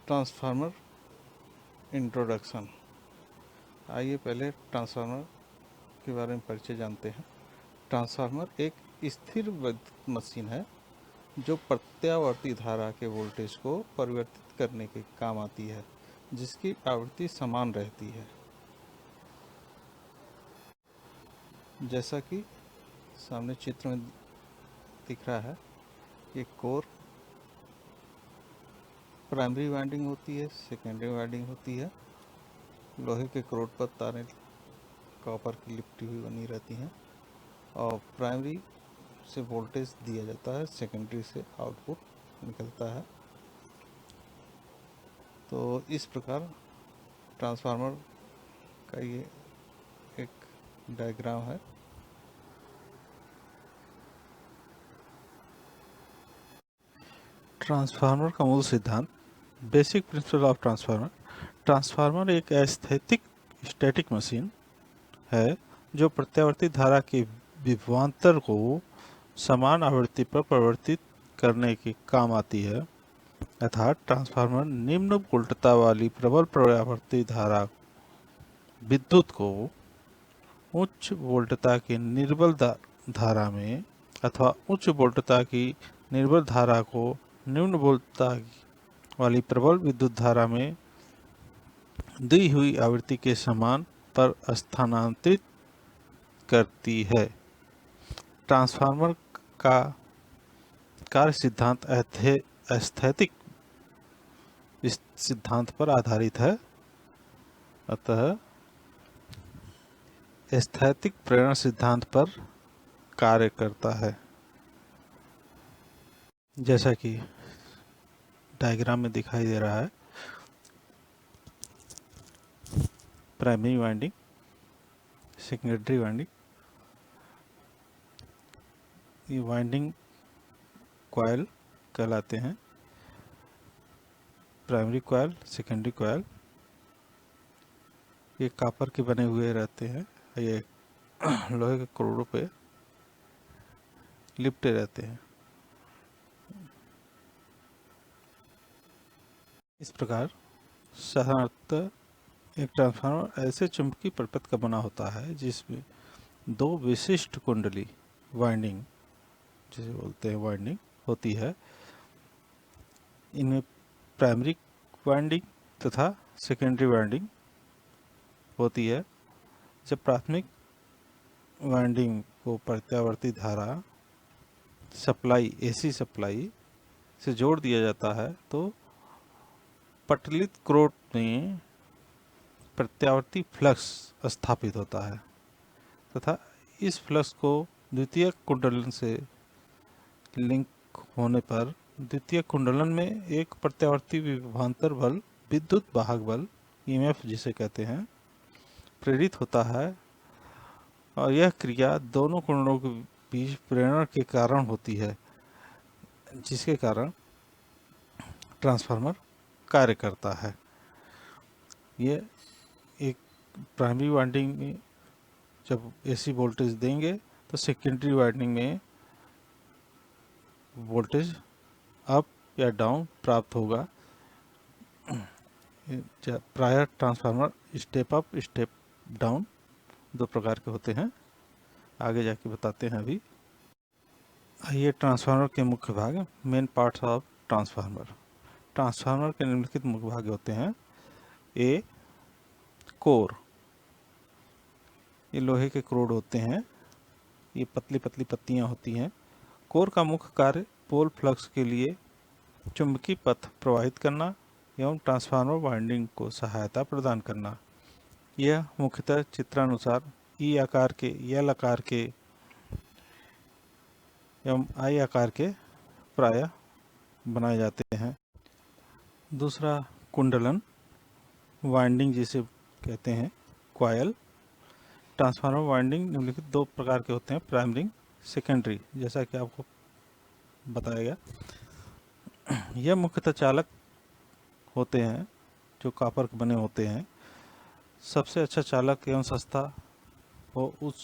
Transformer introduction. आइए पहले transformer के बारे में परिचय जानते हैं। ट्रांसफार्मर एक स्थिर विद्युत मशीन है जो प्रत्यावर्ती धारा के वोल्टेज को परिवर्तित करने के काम आती है, जिसकी आवृत्ति समान रहती है। जैसा कि सामने चित्र में दिख रहा है, ये कोर प्राइमरी वाइंडिंग होती है, सेकेंडरी वाइंडिंग होती है। लोहे के क्रोड पर तारें कॉपर की लिपटी हुई बनी रहती हैं और प्राइमरी से वोल्टेज दिया जाता है, सेकेंडरी से आउटपुट निकलता है। तो इस प्रकार ट्रांसफार्मर का ये एक डायग्राम है। ट्रांसफार्मर का मूल सिद्धांत, basic principle of transformer. Transformer एक एस्थेटिक स्टैटिक मशीन है जो प्रत्यावर्ती धारा के विभवांतर को समान आवृत्ति पर परिवर्तित करने के काम आती है। अर्थात ट्रांसफार्मर निम्न वोल्टता वाली प्रबल प्रत्यावर्ती धारा विद्युत को उच्च वोल्टता की निर्बल धारा में अथवा उच्च वोल्टता की निर्बल धारा को निम्न वोल्टता वाली प्रबल विद्युत धारा में दी हुई आवृत्ति के समान पर स्थानांतरित करती है। ट्रांसफार्मर का कार्य सिद्धांत एस्थेटिक सिद्धांत पर आधारित है, अतः एस्थेटिक प्रेरणा सिद्धांत पर कार्य करता है। जैसा कि डायग्राम में दिखाई दे रहा है, प्राइमरी वाइंडिंग, सेकेंडरी वाइंडिंग। ये वाइंडिंग कॉइल कहलाते हैं। प्राइमरी कॉइल, सेकेंडरी कॉइल ये कॉपर के बने हुए रहते हैं। ये लोहे के क्रोडों पे लिपटे रहते हैं। इस प्रकार साधारणतः एक ट्रांसफार्मर ऐसे चुंबकीय परिपथ का बना होता है जिसमें दो विशिष्ट कुंडली वाइंडिंग, जिसे बोलते हैं वाइंडिंग, होती है। इनमें प्राइमरी वाइंडिंग तथा सेकेंडरी वाइंडिंग होती है। जब प्राथमिक वाइंडिंग को प्रत्यावर्ती धारा सप्लाई, एसी सप्लाई से जोड़ दिया जाता है तो पटलित क्रोड में प्रत्यावर्ती फ्लक्स स्थापित होता है तथा इस फ्लक्स को द्वितीयक कुंडलन से लिंक होने पर द्वितीयक कुंडलन में एक प्रत्यावर्ती विभवांतर बल, विद्युत वाहक बल, ईएमएफ जिसे कहते हैं, प्रेरित होता है और यह क्रिया दोनों कुंडलों के बीच प्रेरण के कारण होती है, जिसके कारण ट्रांसफार्मर कार्य करता है। ये एक प्राइमरी वाइंडिंग में जब एसी वोल्टेज देंगे तो सेकेंडरी वाइंडिंग में वोल्टेज अप या डाउन प्राप्त होगा। प्रायः transformer step up, step down दो प्रकार के होते हैं, आगे जाके बताते हैं। अभी आइए ट्रांसफार्मर के मुख्य भाग, main parts of transformer. Transformer के निम्नलिखित मुख्य भाग होते हैं। ए, कोर, ये लोहे के क्रोड होते हैं, ये पतली पतली पत्तियां होती हैं। कोर का मुख्य कार्य पोल फ्लक्स के लिए चुंबकीय पथ प्रवाहित करना एवं ट्रांसफार्मर वाइंडिंग को सहायता प्रदान करना। यह मुख्यतः चित्रानुसार ई आकार के, एल आकार के एवं आई आकार के प्रायः बनाए जाते हैं। दूसरा कुंडलन, वाइंडिंग जिसे कहते हैं, कॉइल। ट्रांसफार्मर वाइंडिंग निम्नलिखित दो प्रकार के होते हैं, प्राइमरी, सेकेंडरी, जैसा कि आपको बताया गया। यह मुख्यतः चालक होते हैं जो कॉपर के बने होते हैं। सबसे अच्छा चालक एवं सस्ता हो उस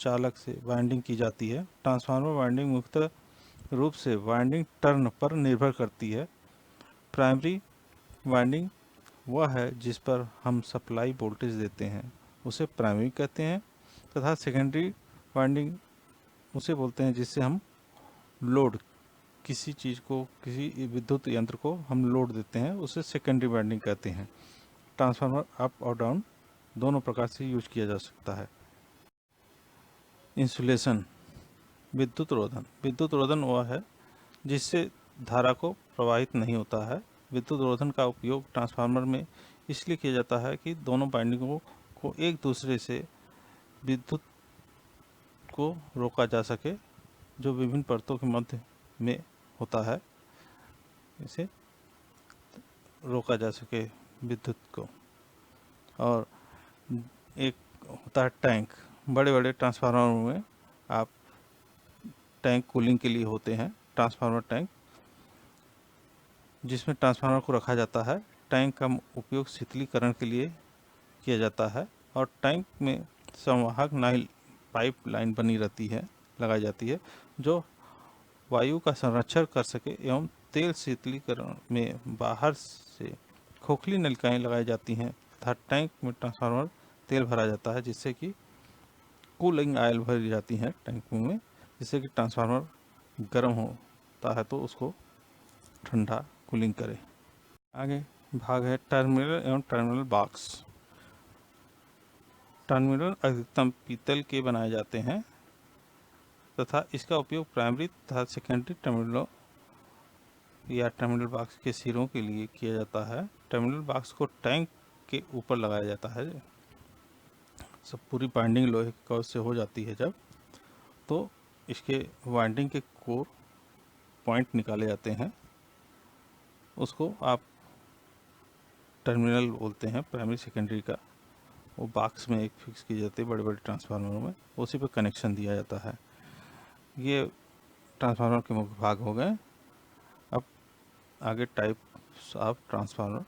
चालक से वाइंडिंग की जाती है। ट्रांसफार्मर वाइंडिंग मुख्यतः रूप से वाइंडिंग टर्न पर निर्भर करती है। प्राइमरी वाइंडिंग वह है जिस पर हम सप्लाई वोल्टेज देते हैं, उसे प्राइमरी कहते हैं, तथा सेकेंडरी वाइंडिंग उसे बोलते हैं जिससे हम लोड, किसी चीज़ को, किसी विद्युत यंत्र को हम लोड देते हैं, उसे सेकेंडरी वाइंडिंग कहते हैं। ट्रांसफार्मर अप और डाउन दोनों प्रकार से यूज किया जा सकता है। इंसुलेशन, विद्युत रोधन। विद्युत रोधन वह है जिससे धारा को प्रवाहित नहीं होता है। विद्युत रोधन का उपयोग ट्रांसफार्मर में इसलिए किया जाता है कि दोनों वाइंडिंगों को एक दूसरे से विद्युत को रोका जा सके, जो विभिन्न परतों के मध्य में होता है, इसे रोका जा सके विद्युत को। और एक होता है टैंक। बड़े बड़े ट्रांसफार्मर में आप टैंक कूलिंग के लिए होते हैं, ट्रांसफार्मर टैंक, जिसमें ट्रांसफार्मर को रखा जाता है। टैंक का उपयोग शीतलीकरण के लिए किया जाता है और टैंक में संवाहक नाइल पाइप लाइन बनी रहती है, लगाई जाती है, जो वायु का संरक्षण कर सके एवं तेल शीतलीकरण में बाहर से खोखली नलिकाएं लगाई जाती हैं तथा टैंक में ट्रांसफार्मर तेल भरा जाता है, जिससे कि कूलिंग ऑयल भरी जाती है टैंक में, जिससे कि ट्रांसफार्मर गर्म होता है तो उसको ठंडा कूलिंग करे। आगे भाग है टर्मिनल एवं टर्मिनल बॉक्स। टर्मिनल अधिकतम पीतल के बनाए जाते हैं तथा इसका उपयोग प्राइमरी तथा सेकेंडरी टर्मिनलों या टर्मिनल बॉक्स के सिरों के लिए किया जाता है। टर्मिनल बॉक्स को टैंक के ऊपर लगाया जाता है। सब पूरी बाइंडिंग लोहे का से हो जाती है जब, तो इसके वाइंडिंग के कोर पॉइंट निकाले जाते हैं, उसको आप टर्मिनल बोलते हैं, प्राइमरी सेकेंडरी का। वो बॉक्स में एक फिक्स की जाती है बड़े बड़े ट्रांसफार्मरों में, उसी पर कनेक्शन दिया जाता है। ये ट्रांसफार्मर के मुख्य भाग हो गए। अब आगे टाइप्स ऑफ ट्रांसफार्मर